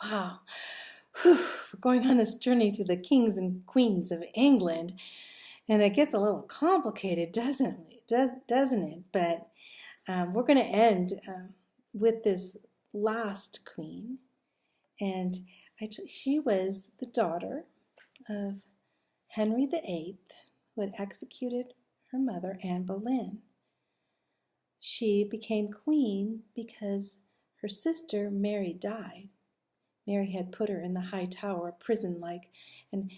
Wow. Whew. We're going on this journey through the kings and queens of England, and it gets a little complicated, doesn't it? But we're going to end with this last queen, and she was the daughter of Henry VIII, who had executed her mother, Anne Boleyn. She became queen because her sister Mary died. Mary had put her in the high tower, prison-like, and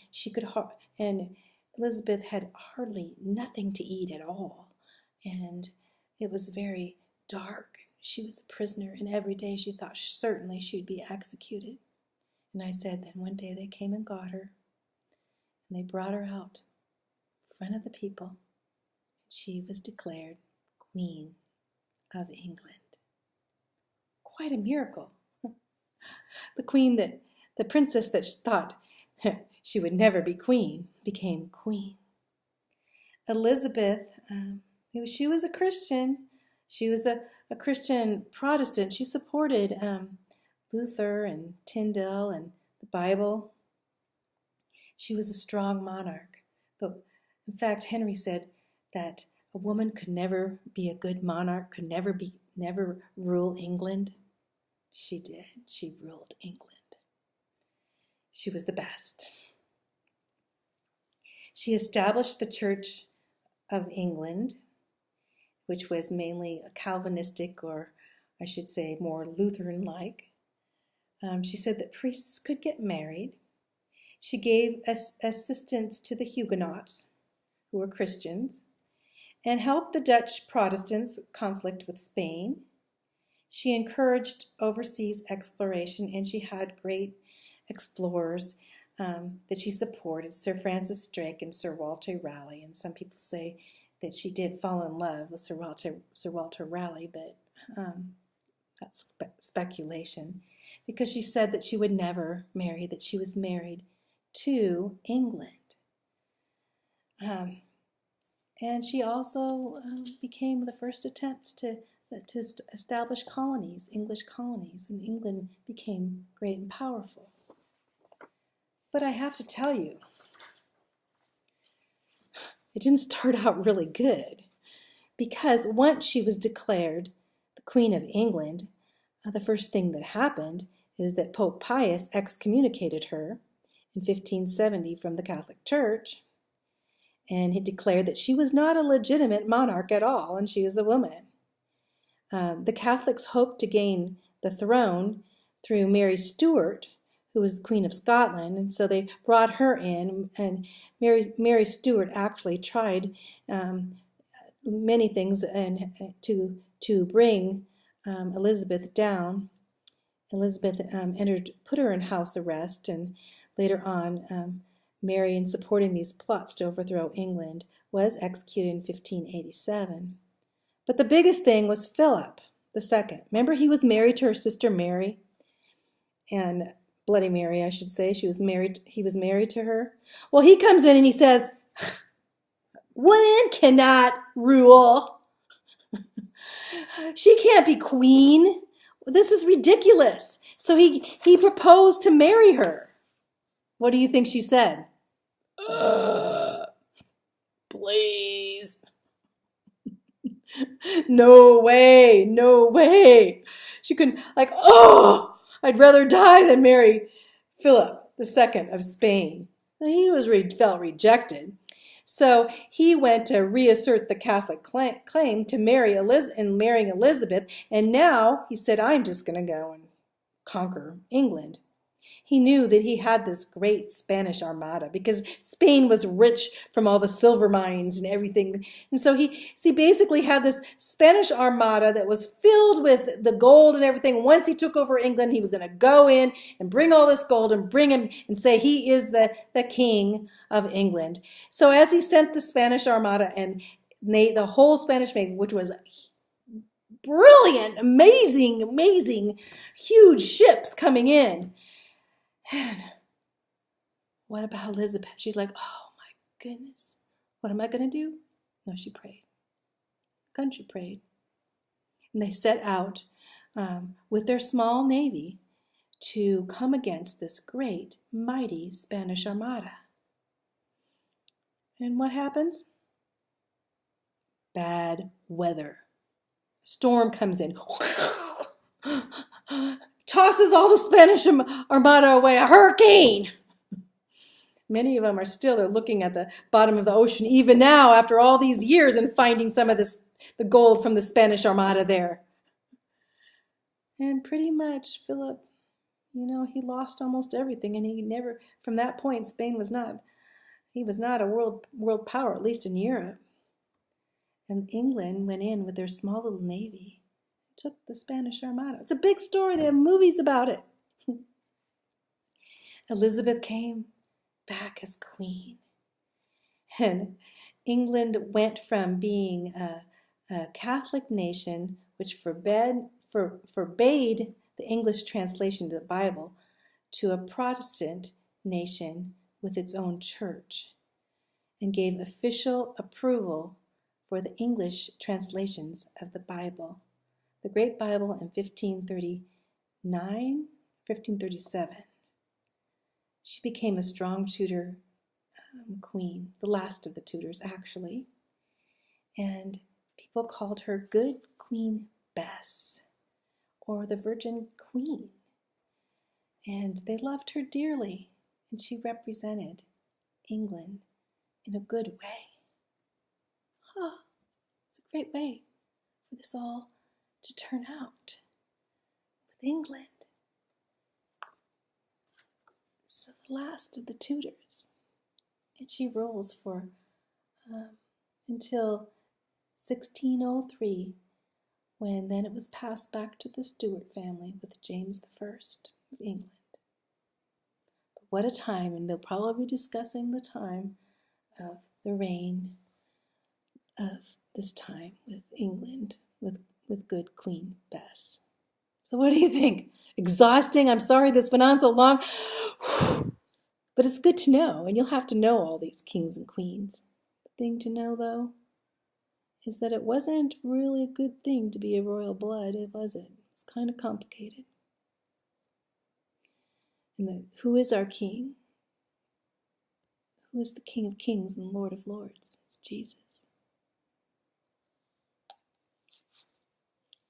and Elizabeth had hardly nothing to eat at all, and it was very dark. She was a prisoner, and every day she thought certainly she'd be executed. And I said, then one day they came and got her, and they brought her out in front of the people, and she was declared Queen of England. Quite a miracle. The princess that thought she would never be queen became queen. Elizabeth, she was a Christian. She was a Christian Protestant. She supported Luther and Tyndale and the Bible. She was a strong monarch. But in fact, Henry said that a woman could never be a good monarch, could never rule England. She did. She ruled England. She was the best. She established the Church of England, which was mainly a Calvinistic, or I should say more Lutheran-like. She said that priests could get married. She gave assistance to the Huguenots, who were Christians, and helped the Dutch Protestants conflict with Spain. She encouraged overseas exploration, and she had great explorers that she supported, Sir Francis Drake and Sir Walter Raleigh. And some people say that she did fall in love with Sir Walter Raleigh, but that's speculation, because she said that she would never marry, that she was married to England. And she also became the first attempts to establish colonies, English colonies, and England became great and powerful. But I have to tell you, it didn't start out really good, because once she was declared the Queen of England, the first thing that happened is that Pope Pius excommunicated her in 1570 from the Catholic Church, and he declared that she was not a legitimate monarch at all, and she was a woman. The Catholics hoped to gain the throne through Mary Stuart, who was the Queen of Scotland, and so they brought her in, and Mary Stuart actually tried many things to bring Elizabeth down. Elizabeth put her in house arrest, and later on, Mary, in supporting these plots to overthrow England, was executed in 1587. But the biggest thing was Philip II. Remember, he was married to her sister Mary, and Bloody Mary, I should say. He was married to her. Well, he comes in and he says, women cannot rule. She can't be queen. This is ridiculous. So he proposed to marry her. What do you think she said? Please. No way, no way. She couldn't, I'd rather die than marry Philip II of Spain. He felt rejected. So he went to reassert the Catholic claim to marrying Elizabeth, and now he said, I'm just going to go and conquer England. He knew that he had this great Spanish armada because Spain was rich from all the silver mines and everything. And so he basically had this Spanish armada that was filled with the gold and everything. Once he took over England, he was going to go in and bring all this gold and bring him and say he is the king of England. So as he sent the Spanish armada and the whole Spanish Navy, which was brilliant, amazing, huge ships coming in. And what about Elizabeth? She's like, oh my goodness, what am I going to do? No, she prayed. The country prayed. And they set out with their small navy to come against this great, mighty Spanish Armada. And what happens? Bad weather. Storm comes in, tosses all the Spanish Armada away, a hurricane. Many of them are looking at the bottom of the ocean even now after all these years and finding some of the gold from the Spanish Armada there. And pretty much Philip, he lost almost everything, and he never, from that point, Spain was not a world power, at least in Europe. And England went in with their small little navy, took the Spanish Armada. It's a big story. They have movies about it. Elizabeth came back as queen. And England went from being a Catholic nation, which forbade the English translation of the Bible, to a Protestant nation with its own church, and gave official approval for the English translations of the Bible. The Great Bible in 1537. She became a strong Tudor queen, the last of the Tudors, actually. And people called her Good Queen Bess, or the Virgin Queen. And they loved her dearly, and she represented England in a good way. It's a great way for this all to turn out with England. So the last of the Tudors, and she rules for until 1603, when then it was passed back to the Stuart family with James I of England. But what a time, and they'll probably be discussing the time of the reign of this time with England, with good Queen Bess. So what do you think? Exhausting? I'm sorry this went on so long. But it's good to know, and you'll have to know all these kings and queens. The thing to know, though, is that it wasn't really a good thing to be a royal blood, was it? It's kind of complicated. And who is our king? Who is the King of Kings and Lord of Lords? It's Jesus.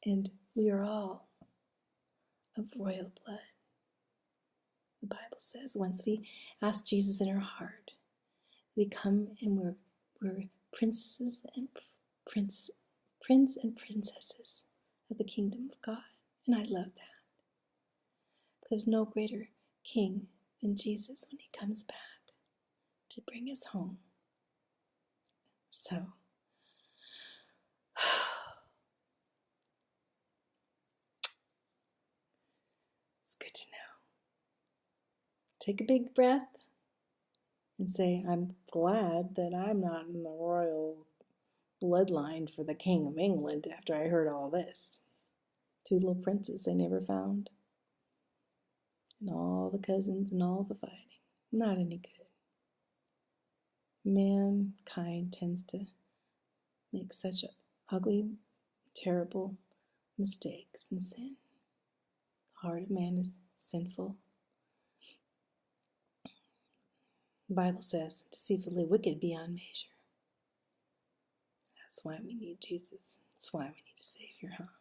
And we are all of royal blood. The Bible says once we ask Jesus in our heart, we come and we're princes and prince and princesses of the kingdom of God. And I love that. Because no greater king than Jesus when he comes back to bring us home. So, it's good to know. Take a big breath and say, I'm glad that I'm not in the royal bloodline for the King of England after I heard all this. 2 little princes they never found. And all the cousins and all the fighting. Not any good. Mankind tends to make such ugly, terrible mistakes and sin. The heart of man is sinful. The Bible says, deceitfully wicked beyond measure. That's why we need Jesus. That's why we need a Savior, huh?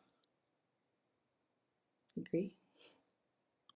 Agree?